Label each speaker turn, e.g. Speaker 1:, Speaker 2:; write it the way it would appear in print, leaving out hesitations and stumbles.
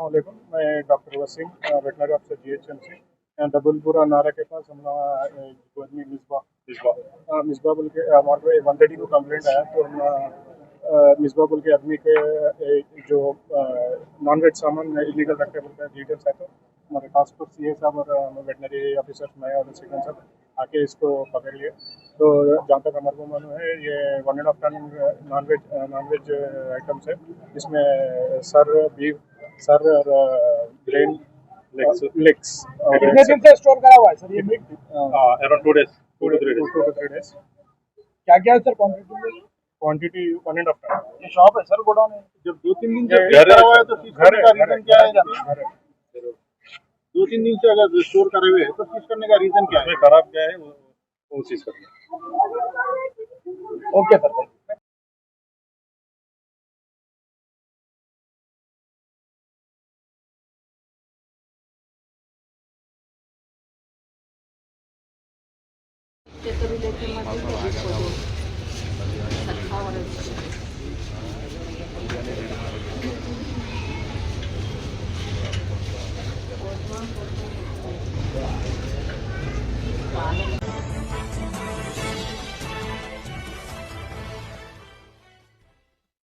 Speaker 1: वालेकुम। मैं doctor Wasim, veterinary officer GHMC. यहाँ डबलपुरा नारा के पास हम लोग आदमी मिसबा बोल के हमारे को 130 को कंप्लेंट आया। तो हम मिसबा बोल के आदमी के जो नॉन वेज सामान इलीगल रखते बोल के डिटेल्स है। तो हमारे टास्क फोर्स सीए साहब और वेटनरी ऑफिसर मैं और सेकंड साहब आके इसको पकड़ लिए। तो जहाँ तक हमारे को मालूम है, ये 1.5 टन नॉन वेज आइटम्स है, जिसमें सर, बीफ, सर और ब्रेन, लेग्स। और
Speaker 2: कितने दिन से स्टोर करा हुआ है सर ये meat?
Speaker 1: Around 2 days, 2 to 3 days।
Speaker 2: क्या क्या है सर क्वांटिटी?
Speaker 1: Quantity 1.5 ton.
Speaker 2: ये शॉप है सर, गोडाउन है? जब 2-3 दिन से
Speaker 1: घर
Speaker 2: करा हुआ है तो सीज
Speaker 1: घर
Speaker 2: करने का रीजन क्या है?
Speaker 1: घर
Speaker 2: 2-3 दिन से अगर स्टोर करे हुए हैं तो सीज करने का रीजन क्या है?
Speaker 1: खराब क्या है वो चीज करना।
Speaker 2: Okay sir.
Speaker 3: ते करू देते मग